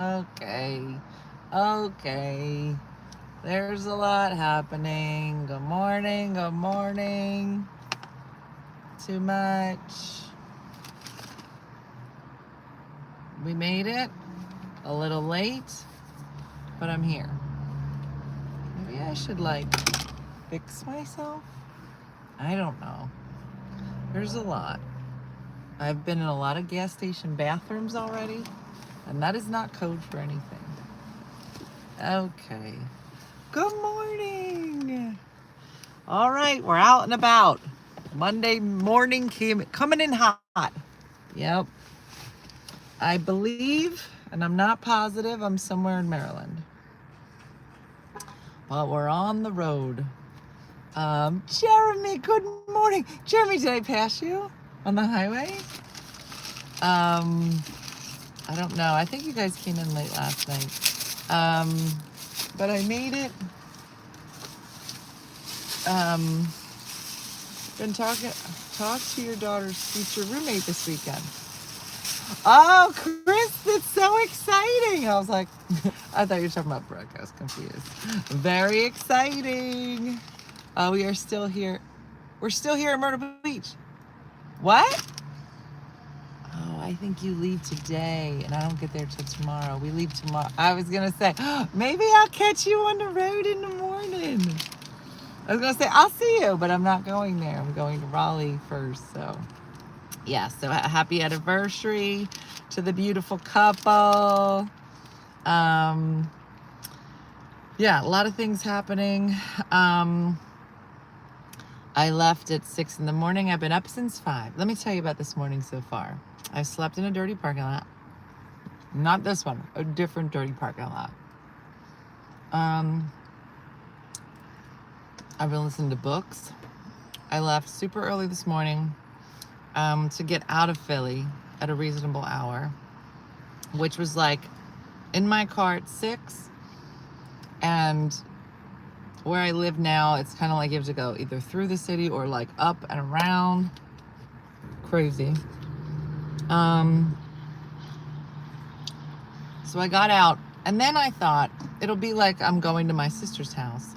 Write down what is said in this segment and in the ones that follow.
Okay. Okay. There's a lot happening. Good morning. Good morning. Too much. We made it. A little late, but I'm here. Maybe I should fix myself. I don't know. There's a lot. I've been in a lot of gas station bathrooms already, and that is not code for anything. Okay. Good morning. All right, we're out and about. Monday morning coming in hot. Yep. I believe, and I'm not positive, I'm somewhere in Maryland. But we're on the road. Jeremy, good morning. Jeremy, did I pass you on the highway? I don't know. I think you guys came in late last night. But I made it. Been talk to your daughter's future roommate this weekend. Oh, Chris, that's so exciting. I was like, I thought you were talking about Brooke. I was confused. Very exciting. We are still here. We're still here at Myrtle Beach. What? Oh, I think you leave today, and I don't get there till tomorrow. We leave tomorrow. I was going to say, maybe I'll catch you on the road in the morning. I was going to say, I'll see you, but I'm not going there. I'm going to Raleigh first, so... Yeah, so happy anniversary to the beautiful couple. Yeah, a lot of things happening. I left at 6 in the morning. I've been up since 5. Let me tell you about this morning so far. I slept in a dirty parking lot. Not this one, a different dirty parking lot. I've been listening to books. I left super early this morning. To get out of Philly at a reasonable hour, which was in my car at 6, and where I live now, it's kind of you have to go either through the city or up and around. Crazy. So I got out, and then I thought it'll be I'm going to my sister's house.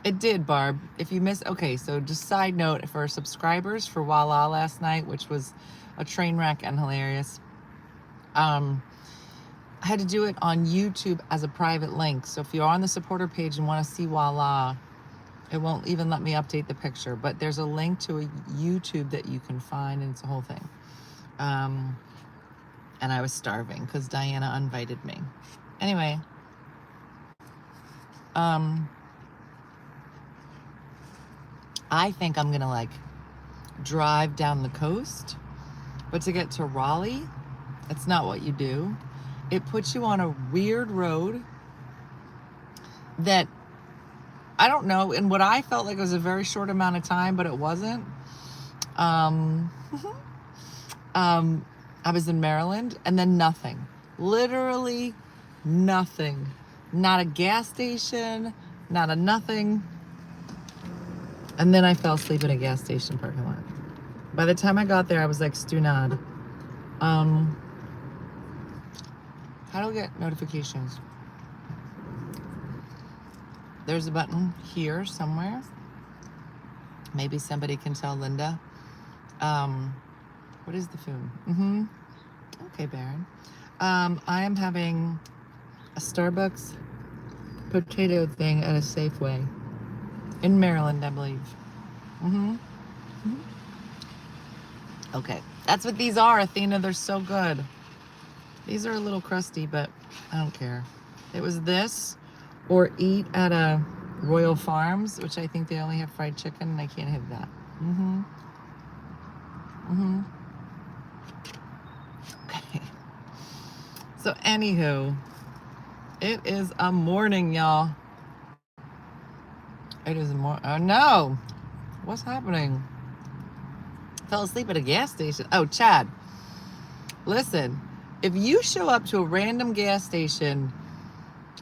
It did, Barb. If you missed, okay, so just side note for subscribers for Voila last night, which was a train wreck and hilarious. I had to do it on YouTube as a private link. So if you're on the supporter page and want to see Voila, it won't even let me update the picture. But there's a link to a YouTube that you can find, and it's a whole thing. And I was starving because Diana invited me. Anyway, I think I'm gonna drive down the coast, but to get to Raleigh, it's not what you do. It puts you on a weird road that I don't know, and what I felt like it was a very short amount of time, but it wasn't. I was in Maryland, and then nothing, literally nothing, not a gas station, not a nothing. And then I fell asleep in a gas station parking lot. By the time I got there, I was stunad. How do I get notifications? There's a button here somewhere. Maybe somebody can tell Linda. What is the food? Okay, Baron. I am having a Starbucks potato thing at a Safeway. In Maryland, I believe. Okay, that's what these are, Athena. They're so good. These are a little crusty, but I don't care. It was this or eat at a Royal Farms, which I think they only have fried chicken, and I can't have that. Okay. So, anywho, it is a morning, y'all. It is a oh no! What's happening? Fell asleep at a gas station. Oh, Chad. Listen, if you show up to a random gas station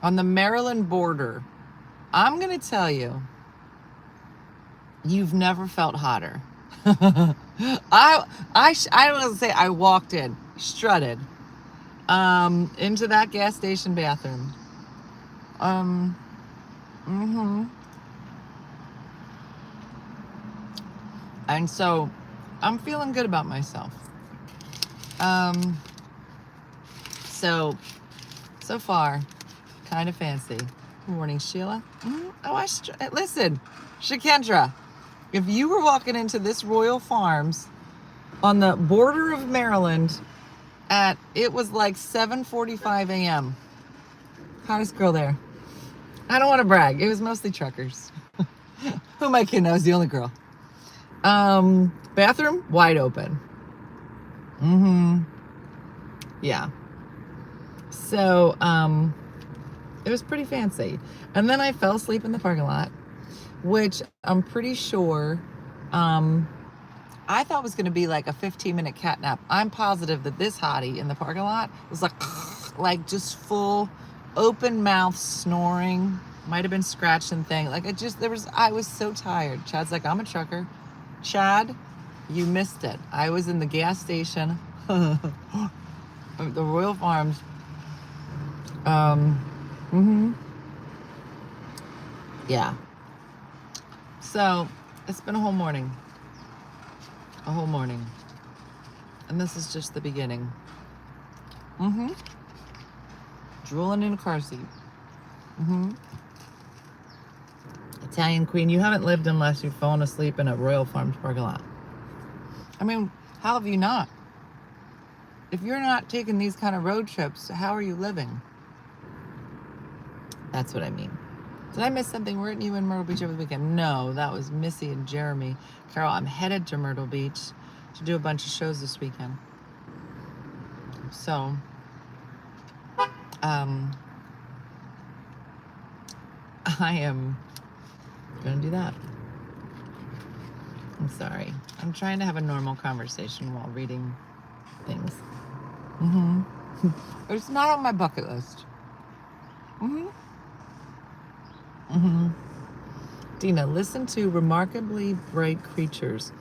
on the Maryland border, I'm going to tell you, you've never felt hotter. I don't want to say I walked in, strutted. into that gas station bathroom. Mm-hmm. And so I'm feeling good about myself. So far, kind of fancy. Good morning, Sheila. Oh, listen, Shakendra, if you were walking into this Royal Farms on the border of Maryland it was like 7:45 a.m. Hottest girl there. I don't want to brag. It was mostly truckers. Who am I kidding? I was the only girl. Bathroom, wide open. Yeah. So, it was pretty fancy. And then I fell asleep in the parking lot, which I'm pretty sure, I thought was going to be like a 15-minute cat nap. I'm positive that this hottie in the parking lot was like just full open mouth snoring. Might have been scratching thing. I was so tired. Chad's like, I'm a trucker. Chad, you missed it. I was in the gas station, the Royal Farms. Yeah. So it's been a whole morning. And this is just the beginning. Drooling in a car seat. Italian queen, you haven't lived unless you've fallen asleep in a Royal Farms parking lot. I mean, how have you not? If you're not taking these kind of road trips, how are you living? That's what I mean. Did I miss something? Weren't you in Myrtle Beach over the weekend? No, that was Missy and Jeremy. Carol, I'm headed to Myrtle Beach to do a bunch of shows this weekend. So, I am gonna do that. I'm sorry. I'm trying to have a normal conversation while reading things. It's not on my bucket list. Dena, listen to Remarkably Bright Creatures.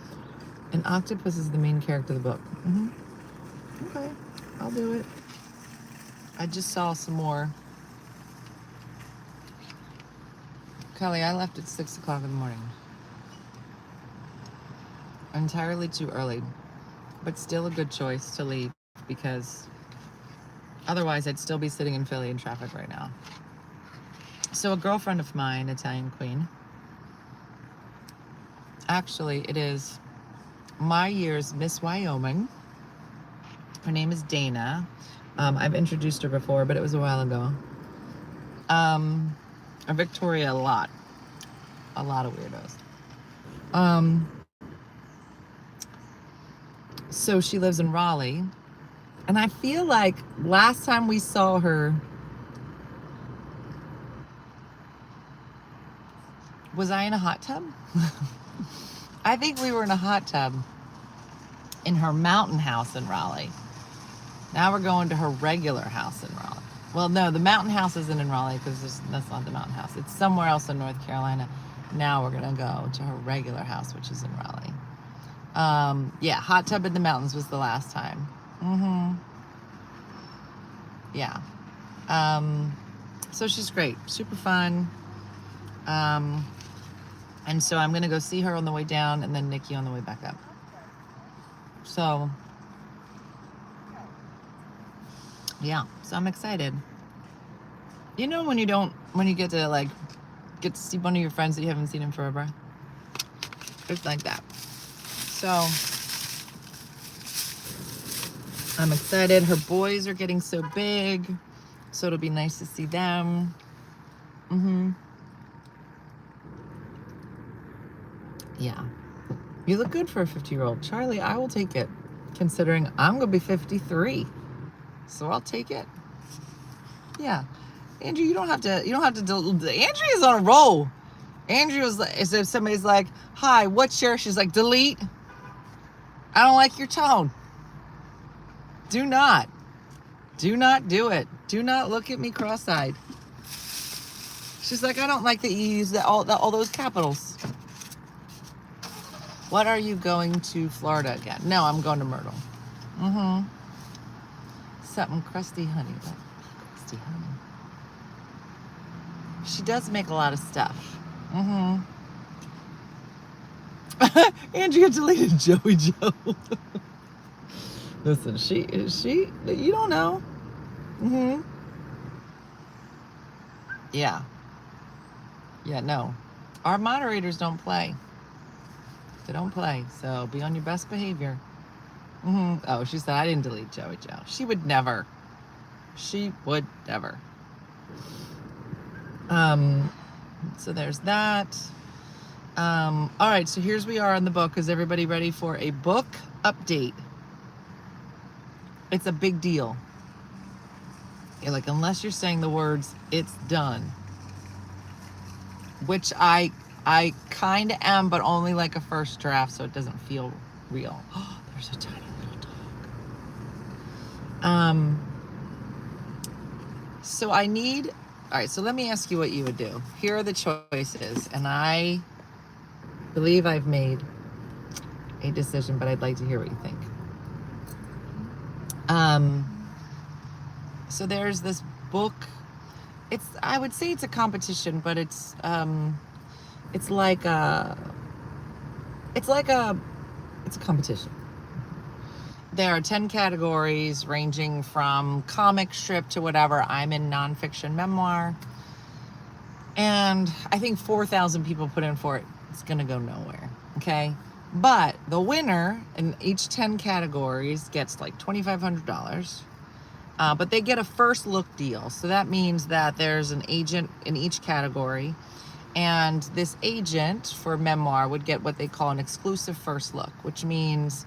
An octopus is the main character of the book. Okay, I'll do it. I just saw some more. Kelly, I left at 6 o'clock in the morning. Entirely too early, but still a good choice to leave because otherwise I'd still be sitting in Philly in traffic right now. So a girlfriend of mine, Italian queen, actually it is my year's Miss Wyoming. Her name is Dena. I've introduced her before, but it was a while ago. Victoria, a lot of weirdos. So she lives in Raleigh, and I feel like last time we saw her, was I in a hot tub? I think we were in a hot tub in her mountain house in Raleigh. Now we're going to her regular house in Raleigh. Well, no, the mountain house isn't in Raleigh because that's not the mountain house. It's somewhere else in North Carolina. Now we're going to go to her regular house, which is in Raleigh. Yeah, hot tub in the mountains was the last time. Yeah. So she's great. Super fun. And so I'm going to go see her on the way down and then Nikki on the way back up. So, yeah, so I'm excited. You know when you get to see one of your friends that you haven't seen in forever? It's like that. So, I'm excited. Her boys are getting so big, so it'll be nice to see them. Yeah. You look good for a 50-year-old. Charlie, I will take it, considering I'm going to be 53. So I'll take it. Yeah. Andrew, you don't have to Andrea's on a roll. Andrea's like, as if somebody's like, hi, what's your, she's like, delete. I don't like your tone. Do not do it. Do not look at me cross-eyed. She's like, I don't like that you use all those capitals. What are you going to Florida again? No, I'm going to Myrtle. something crusty honey. What? Crusty honey. She does make a lot of stuff. Mm-hmm. Andrea deleted Joey Joe. Listen, she, you don't know. Mm-hmm. Yeah. Yeah, no. Our moderators don't play. They don't play, so be on your best behavior. Mm-hmm. Oh, she said, I didn't delete Joey Joe. She would never. She would never. So there's that. All right, so here's we are on the book. Is everybody ready for a book update? It's a big deal. You're like, unless you're saying the words, it's done. Which I kind of am, but only like a first draft, so it doesn't feel real. Oh, there's a tiny little dog. So I need, all right, so let me ask you what you would do. Here are the choices, and I believe I've made a decision, but I'd like to hear what you think. So there's this book. I would say it's a competition, but it's like a competition. There are 10 categories ranging from comic strip to whatever. I'm in nonfiction memoir. And I think 4,000 people put in for it. It's going to go nowhere. Okay. But the winner in each 10 categories gets like $2,500. But they get a first look deal. So that means that there's an agent in each category. And this agent for memoir would get what they call an exclusive first look, which means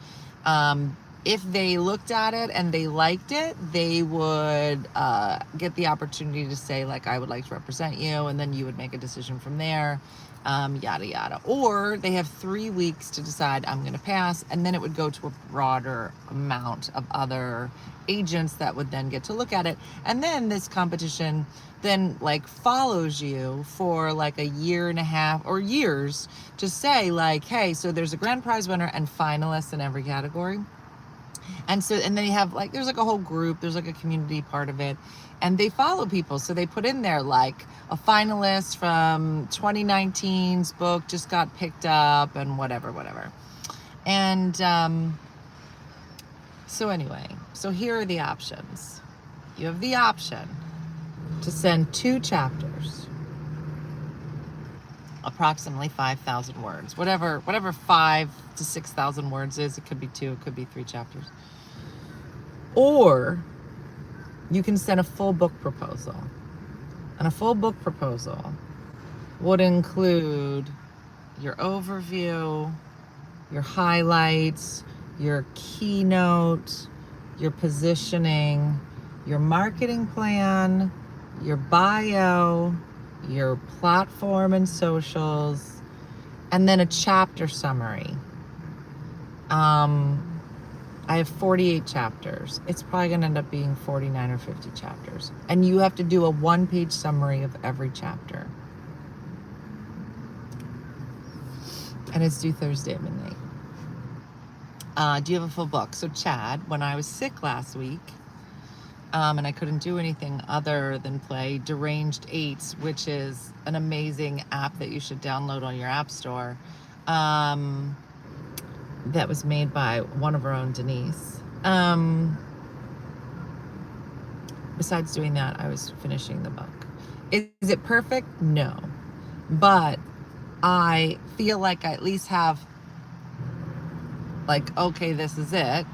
if they looked at it and they liked it, they would get the opportunity to say, like, I would like to represent you. And then you would make a decision from there, yada, yada. Or they have 3 weeks to decide, I'm going to pass. And then it would go to a broader amount of other agents that would then get to look at it. And then this competition then like follows you for like a year and a half or years to say like, hey, so there's a grand prize winner and finalists in every category. And so, and then you have like, there's like a whole group, there's like a community part of it, and they follow people. So they put in there like a finalist from 2019's book just got picked up and whatever. And so anyway, so here are the options. You have the option to send 2 chapters, approximately 5,000 words, whatever 5,000 to 6,000 words is. It could be 2, it could be 3 chapters. Or you can send a full book proposal. And a full book proposal would include your overview, your highlights, your keynote, your positioning, your marketing plan, your bio, your platform and socials, and then a chapter summary. I have 48 chapters. It's probably going to end up being 49 or 50 chapters. And you have to do a 1-page summary of every chapter. And it's due Thursday at midnight. Do you have a full book? So Chad, when I was sick last week, and I couldn't do anything other than play Deranged 8, which is an amazing app that you should download on your app store, that was made by one of our own, Denise. Besides doing that, I was finishing the book. Is it perfect? No. But I feel like I at least have, like, okay, this is it.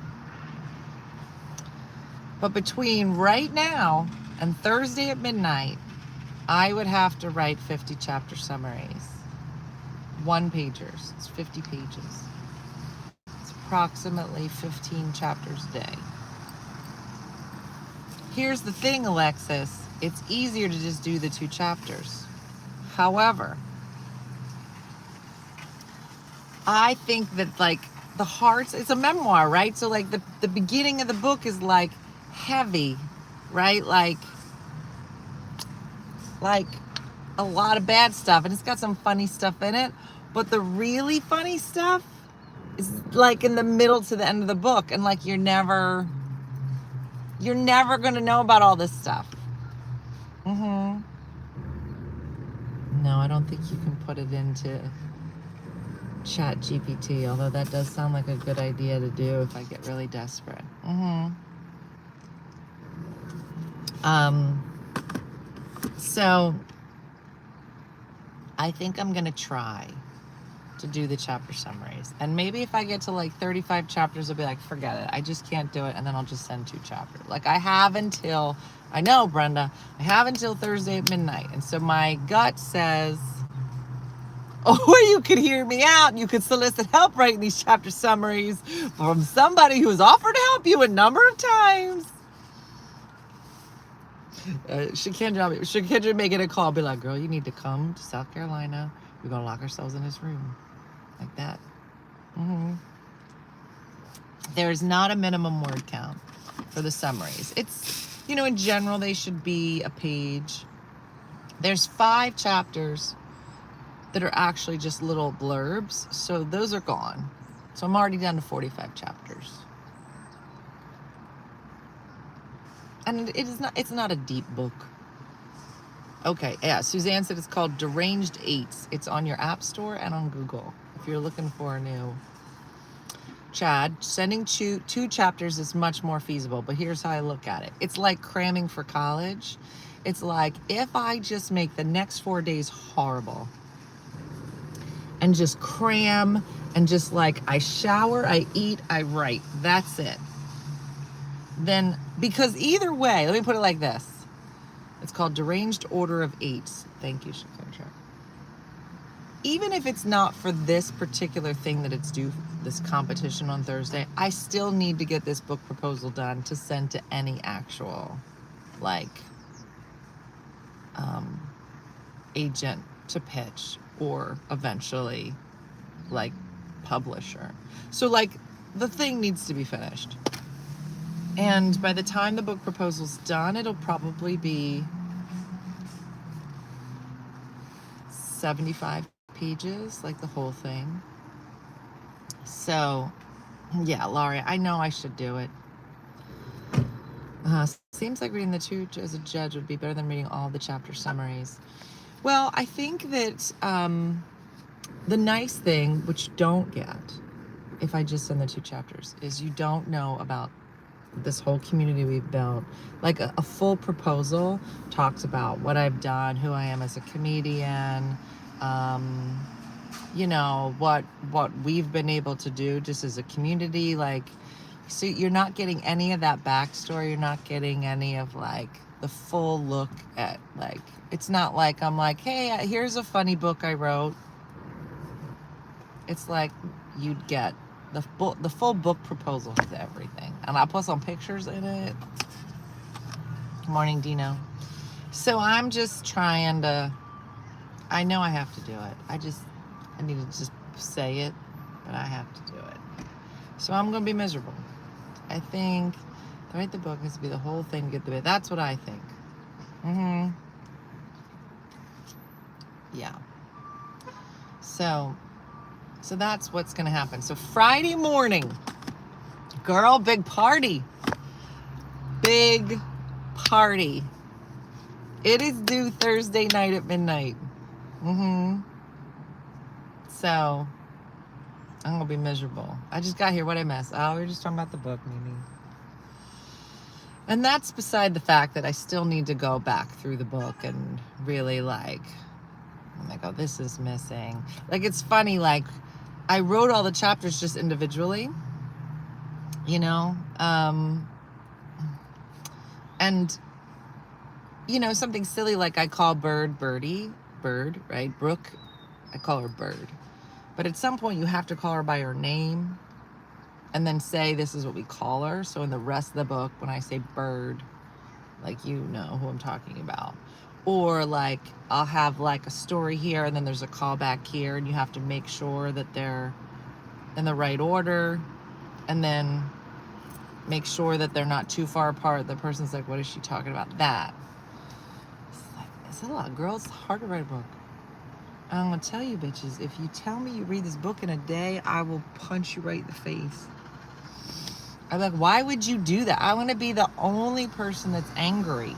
But between right now and Thursday at midnight, I would have to write 50 chapter summaries. 1-pagers. It's 50 pages. It's approximately 15 chapters a day. Here's the thing, Alexis. It's easier to just do the 2 chapters. However, I think that like the hearts, it's a memoir, right? So like the beginning of the book is like heavy, right? Like a lot of bad stuff, and it's got some funny stuff in it, but the really funny stuff is like in the middle to the end of the book, and like you're never You're never going to know about all this stuff. No, I don't think you can put it into Chat GPT, although that does sound like a good idea to do if I get really desperate. So I think I'm going to try to do the chapter summaries. And maybe if I get to like 35 chapters, I'll be like, forget it. I just can't do it. And then I'll just send 2 chapters. Like I have until, I know, Brenda, I have until Thursday at midnight. And so my gut says, oh, you could hear me out. You could solicit help writing these chapter summaries from somebody who has offered to help you a number of times. Should Kendra make it a call? Be like, girl, you need to come to South Carolina. We're going to lock ourselves in this room. Like that. There's not a minimum word count for the summaries. It's, in general, they should be a page. There's 5 chapters that are actually just little blurbs. So those are gone. So I'm already down to 45 chapters. And it's not a deep book. Okay, yeah, Suzanne said it's called Deranged Eights. It's on your App Store and on Google if you're looking for a new. Chad, sending 2 chapters is much more feasible, but here's how I look at it. It's like cramming for college. It's like, if I just make the next 4 days horrible and just cram and just like I shower, I eat, I write, that's it. Then, because either way, let me put it like this. It's called Deranged Order of Eights. Thank you, Shakira. Even if it's not for this particular thing that it's due, this competition on Thursday, I still need to get this book proposal done to send to any actual, agent to pitch or eventually, publisher. So, the thing needs to be finished. And by the time the book proposal's done, it'll probably be 75 pages, the whole thing. So, yeah, Laurie, I know I should do it. Seems like reading the 2 as a judge would be better than reading all the chapter summaries. Well, I think that the nice thing, which you don't get if I just send the 2 chapters, is you don't know about this whole community we've built. A full proposal talks about what I've done, who I am as a comedian, what we've been able to do just as a community. So you're not getting any of that backstory. You're not getting any of the full look at it's not like I'm like, hey, here's a funny book I wrote. It's like you'd get the full book proposal has everything, and I'll put some pictures in it. Good morning, Dena. So I'm just trying to. I know I have to do it. I need to just say it, but I have to do it. So I'm gonna be miserable. I think to write the book has to be the whole thing to get the bit. That's what I think. Yeah. So that's what's going to happen. So Friday morning, girl, big party. Big party. It is due Thursday night at midnight. So I'm going to be miserable. I just got here. What I miss? Oh, we were just talking about the book, Mimi. And that's beside the fact that I still need to go back through the book and really I'm like, oh, this is missing. It's funny, I wrote all the chapters just individually, and, something silly I call Bird, right? Brooke, I call her Bird. But at some point you have to call her by her name and then say this is what we call her. So in the rest of the book, when I say Bird, you know who I'm talking about. Or I'll have a story here and then there's a callback here, and you have to make sure that they're in the right order, and then make sure that they're not too far apart. The person's like, what is she talking about? That. It's a lot, girl. It's hard to write a book. I'm gonna tell you, bitches, if you tell me you read this book in a day, I will punch you right in the face. I'm like, why would you do that? I want to be the only person that's angry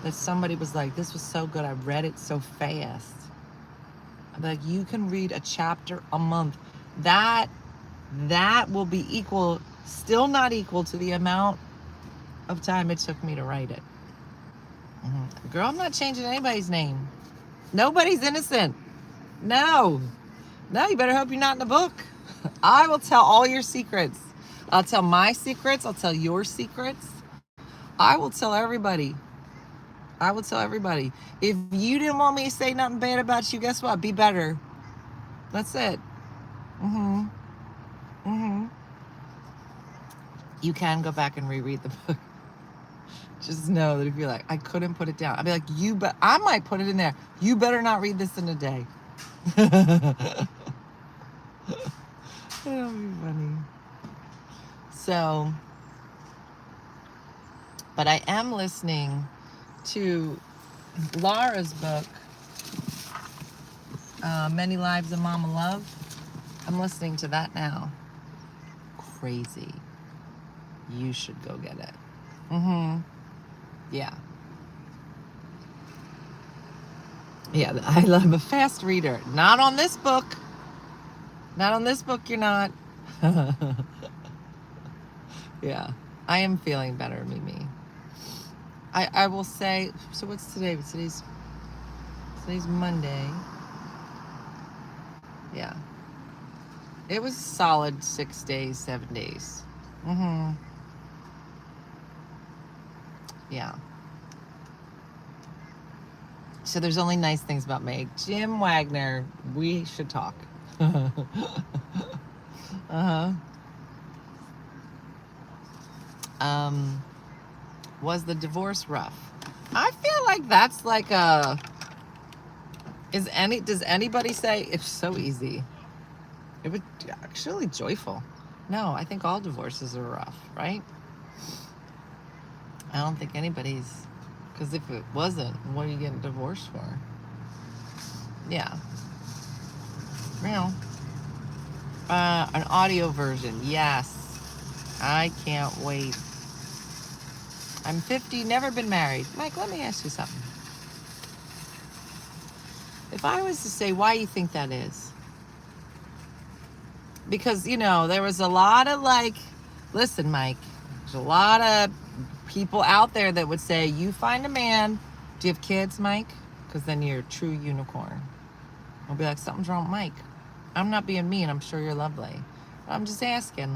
that somebody was like, this was so good, I read it so fast. I'm like, you can read a chapter a month. That will be equal, still not equal to the amount of time it took me to write it. Girl, I'm not changing anybody's name. Nobody's innocent. No, you better hope you're not in the book. I will tell all your secrets. I'll tell my secrets. I'll tell your secrets. I will tell everybody. I will tell everybody. If you didn't want me to say nothing bad about you, guess what? Be better. That's it. You can go back and reread the book. Just know that if you're like, I couldn't put it down, I'd be like, I might put it in there. You better not read this in a day. That'll be funny. So, but I am listening to Laura's book, Many Lives of Mama Love. I'm listening to that now. Crazy. You should go get it. Yeah. Yeah, I'm a fast reader. Not on this book. Not on this book, you're not. Yeah. I am feeling better, Mimi. I will say, so what's today? Today's Monday. Yeah. It was a solid 6 days, 7 days. Yeah. So there's only nice things about Meg. Jim Wagner, we should talk. Was the divorce rough? I feel like that's like does anybody say it's so easy? It would actually joyful. No, I think all divorces are rough, right? I don't think anybody's, because if it wasn't, what are you getting divorced for? Yeah. An audio version, yes. I can't wait. I'm 50, never been married. Mike, let me ask you something. If I was to say why you think that is, because, there was a lot of listen, Mike, there's a lot of people out there that would say, you find a man. Do you have kids, Mike? Because then you're a true unicorn. I'll be like, something's wrong with Mike. I'm not being mean. I'm sure you're lovely. But I'm just asking,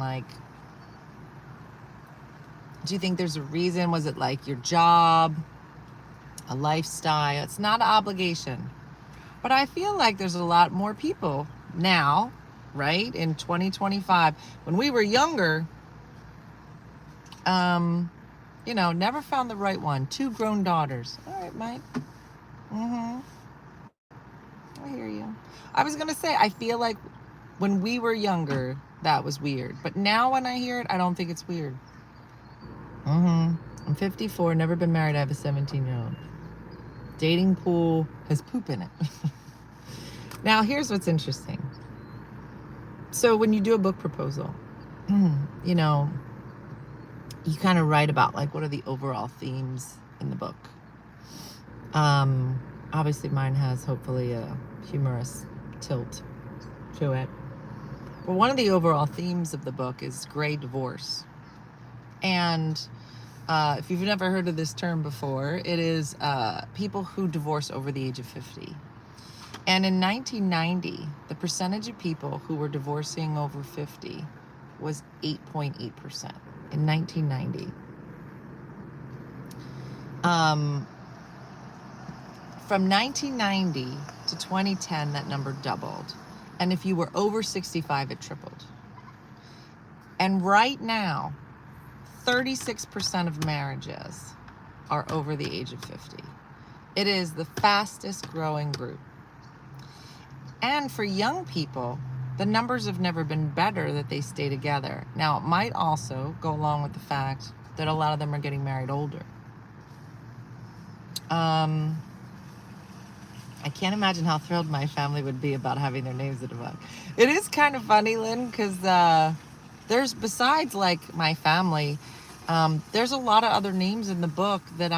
do you think there's a reason? Was it your job, a lifestyle? It's not an obligation. But I feel like there's a lot more people now, right, in 2025. When we were younger, never found the right one. 2 grown daughters. All right, Mike. I hear you. I was going to say, I feel like when we were younger, that was weird. But now when I hear it, I don't think it's weird. I'm 54, never been married. I have a 17-year-old. Dating pool has poop in it. Now, here's what's interesting. So when you do a book proposal, you kind of write about what are the overall themes in the book. Obviously mine has hopefully a humorous tilt to it. But one of the overall themes of the book is gray divorce. And if you've never heard of this term before, it is people who divorce over the age of 50. And in 1990, the percentage of people who were divorcing over 50 was 8.8% in 1990. From 1990 to 2010, that number doubled. And if you were over 65, it tripled. And right now, 36% of marriages are over the age of 50. It is the fastest growing group. And for young people, the numbers have never been better that they stay together. Now, it might also go along with the fact that a lot of them are getting married older. I can't imagine how thrilled my family would be about having their names in a book. It is kind of funny, Lynn, because there's, besides like my family, there's a lot of other names in the book that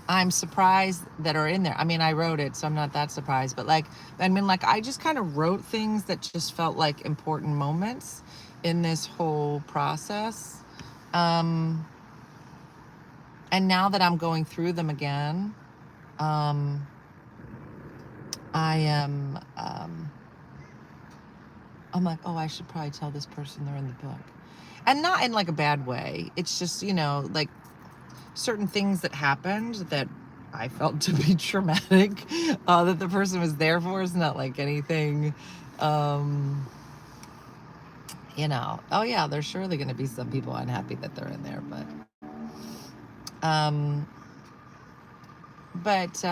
I'm surprised that are in there. I mean, I wrote it, so I'm not that surprised. But like, I mean, like, I just kind of wrote things that just felt like important moments in this whole process. Um, and now that I'm going through them again, um, I am, I'm like, oh, I should probably tell this person they're in the book. And not in like a bad way. It's just, you know, like certain things that happened that I felt to be traumatic, that the person was there for. Is not like anything, um, you know, oh yeah, there's surely going to be some people unhappy that they're in there, um, but,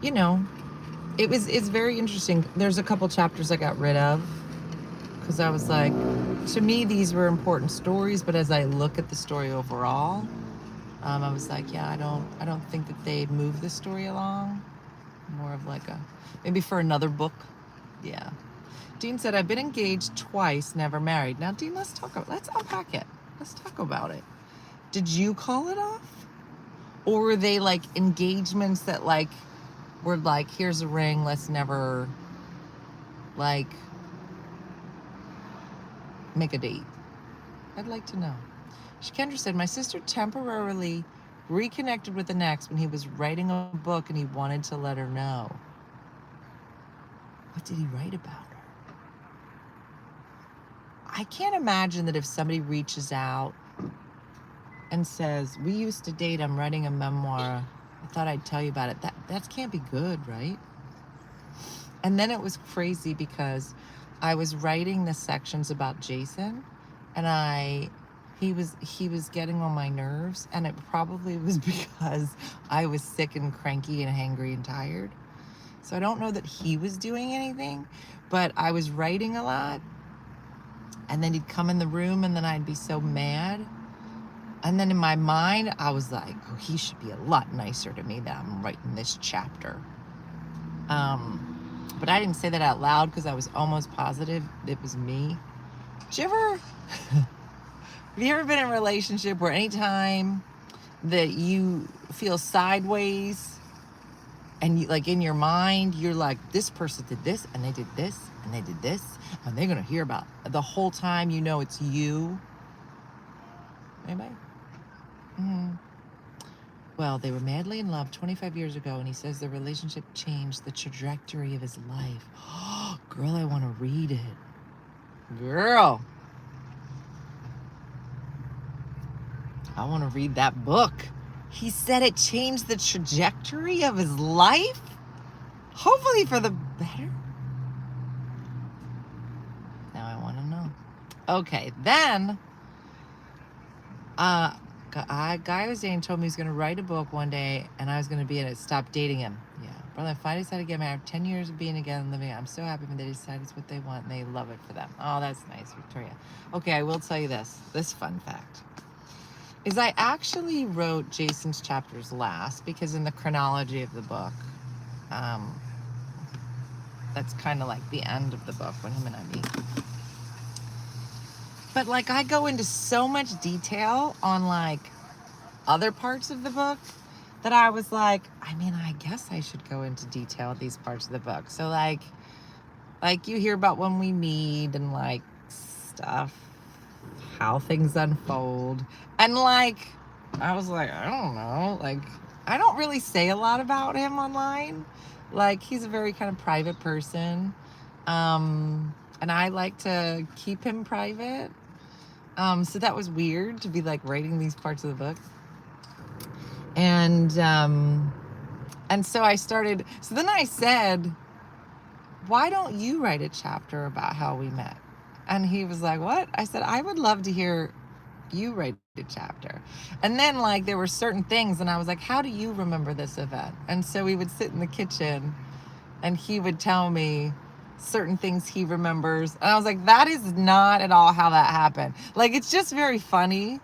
you know, it's very interesting. There's a couple chapters I got rid of because I was like, to me, these were important stories, but as I look at the story overall, I was like, yeah, I don't think that they move the story along. More of like a, maybe for another book. Yeah. Dean said, I've been engaged twice, never married. Now, Dean, let's unpack it. Let's talk about it. Did you call it off? Or were they like engagements that like, were like, here's a ring, let's never like make a date? I'd like to know. Shikendra said, my sister temporarily reconnected with an ex when he was writing a book and he wanted to let her know. What did he write about her? I can't imagine that if somebody reaches out and says, we used to date, I'm writing a memoir, I thought I'd tell you about it. That can't be good, right? And then it was crazy because I was writing the sections about Jason and he was getting on my nerves, and it probably was because I was sick and cranky and hangry and tired. So I don't know that he was doing anything, but I was writing a lot, and then he'd come in the room and then I'd be so mad. And then in my mind, I was like, oh, he should be a lot nicer to me that I'm writing this chapter. But I didn't say that out loud because I was almost positive it was me. Have you ever been in a relationship where anytime that you feel sideways and you, like in your mind, you're like, this person did this and they did this and they did this and they're going to hear about it. The whole time you know it's you? Anybody? Well, they were madly in love 25 years ago, and he says the relationship changed the trajectory of his life. Girl, I want to read it. Girl, I want to read that book. He said it changed the trajectory of his life? Hopefully for the better. Now I want to know. Okay, then, a guy I was dating told me he was going to write a book one day and I was going to be in it. Stop dating him. Yeah. Brother, I finally decided to get married. 10 years of being together and living. I'm so happy when they decide it's what they want and they love it for them. Oh, that's nice, Victoria. Okay, I will tell you this fun fact is I actually wrote Jason's chapters last because in the chronology of the book, that's kind of like the end of the book when him and I meet. But like I go into so much detail on like other parts of the book that I was like, I mean, I guess I should go into detail with these parts of the book. So like you hear about when we meet and like stuff, how things unfold. And like, I was like, I don't know. Like, I don't really say a lot about him online. Like, he's a very kind of private person. And I like to keep him private. So that was weird to be like writing these parts of the book. And so I started, so then I said, why don't you write a chapter about how we met? And he was like, what? I said, I would love to hear you write a chapter. And then like there were certain things and I was like, how do you remember this event? And so we would sit in the kitchen and he would tell me certain things he remembers. And I was like, that is not at all how that happened. Like, it's just very funny.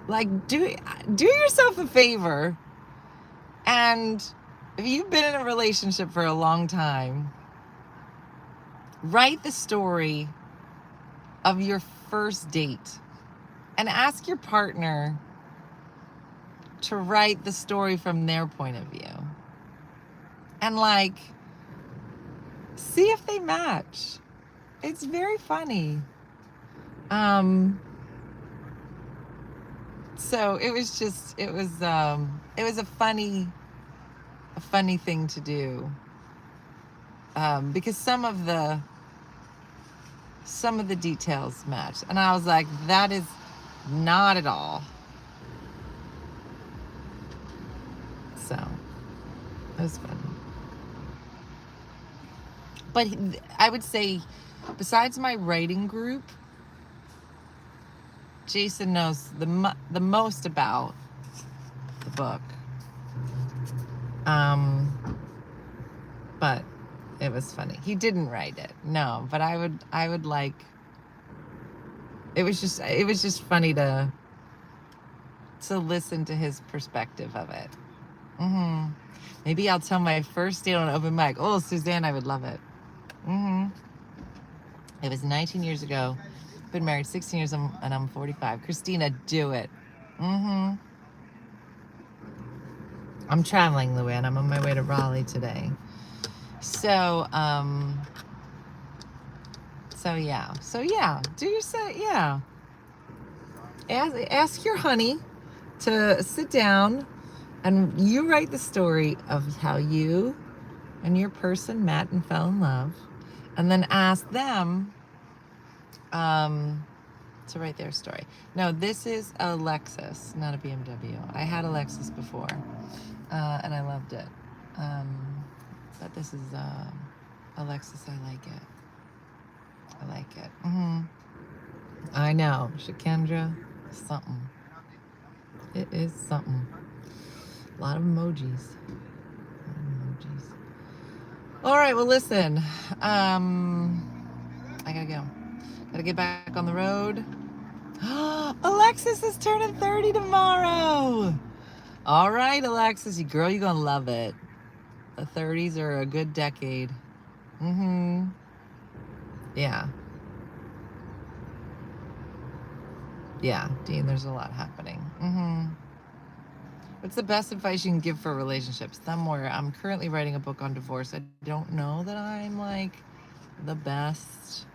Like do yourself a favor and If you've been in a relationship for a long time, write the story of your first date and ask your partner to write the story from their point of view. And like, see if they match. It's very funny. So it was a funny thing to do. Because some of the details matched. And I was like, that is not at all. So it was fun. But I would say, besides my writing group, Jason knows the most about the book. But it was funny. He didn't write it, no. But I would like. It was just funny to listen to his perspective of it. Maybe I'll tell my first date on open mic. Oh, Suzanne, I would love it. It was 19 years ago. Been married 16 years and I'm 45. Christina, do it. I'm traveling, Luann. I'm on my way to Raleigh today. So yeah. Do your set, yeah. Ask your honey to sit down and you write the story of how you and your person met and fell in love, and then ask them to write their story. No, this is a Lexus, not a BMW. I had a Lexus before, and I loved it. But this is a Lexus. I like it. I know, Shakendra, something. It is something. A lot of emojis. All right, well, listen. I gotta go. Gotta get back on the road. Alexis is turning 30 tomorrow. All right, Alexis, you're gonna love it. The 30s are a good decade. Yeah. Yeah, Dean, there's a lot happening. What's the best advice you can give for relationships? Somewhere, I'm currently writing a book on divorce. I don't know that I'm like the best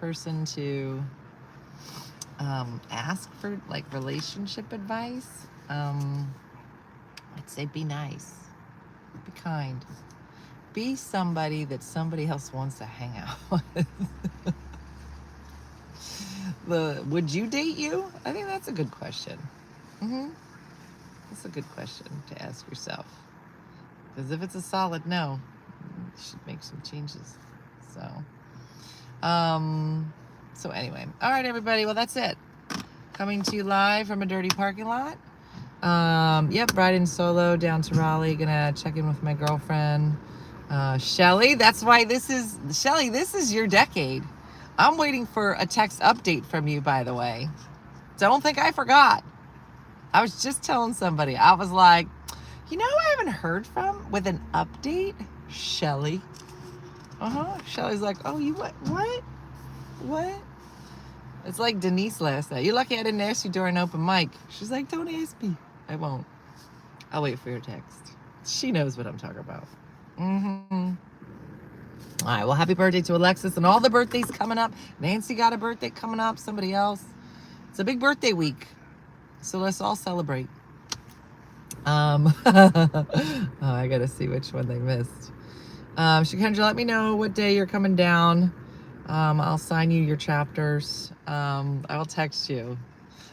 person to ask for like relationship advice. I'd say be nice, be kind, be somebody that somebody else wants to hang out with. Would you date you? I think that's a good question. That's a good question to ask yourself. Because if it's a solid no, you should make some changes. So anyway. All right, everybody. Well, that's it. Coming to you live from a dirty parking lot. Yep, riding solo down to Raleigh. Gonna check in with my girlfriend, Shelly. That's why this is, Shelly, this is your decade. I'm waiting for a text update from you, by the way. Don't think I forgot. I was just telling somebody. I was like, you know who I haven't heard from with an update? Shelly. Shelly's like, oh, you what? What? It's like Denise last night. You're lucky I didn't ask you during open mic. She's like, don't ask me. I won't. I'll wait for your text. She knows what I'm talking about. All right, well, happy birthday to Alexis and all the birthdays coming up. Nancy got a birthday coming up, somebody else. It's a big birthday week, so let's all celebrate. Oh, I gotta see which one they missed. Shakendra, let me know what day you're coming down. I'll sign you your chapters. I will text you.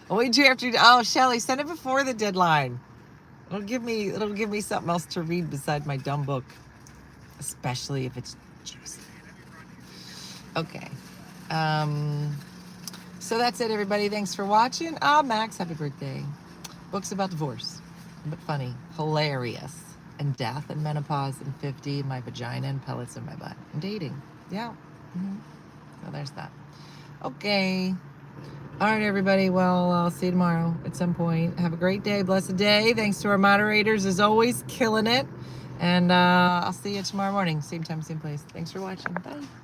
I'll wait till after. Oh, Shelly, send it before the deadline. It'll give me something else to read beside my dumb book, especially if it's juicy. Okay. So that's it, everybody. Thanks for watching. Max, happy birthday. Books about divorce, but funny, hilarious, and death and menopause and 50, my vagina and pellets in my butt, and dating. Yeah. So there's that. Okay. All right, everybody. Well, I'll see you tomorrow at some point. Have a great day. Blessed day. Thanks to our moderators, as always, killing it. And I'll see you tomorrow morning. Same time, same place. Thanks for watching. Bye.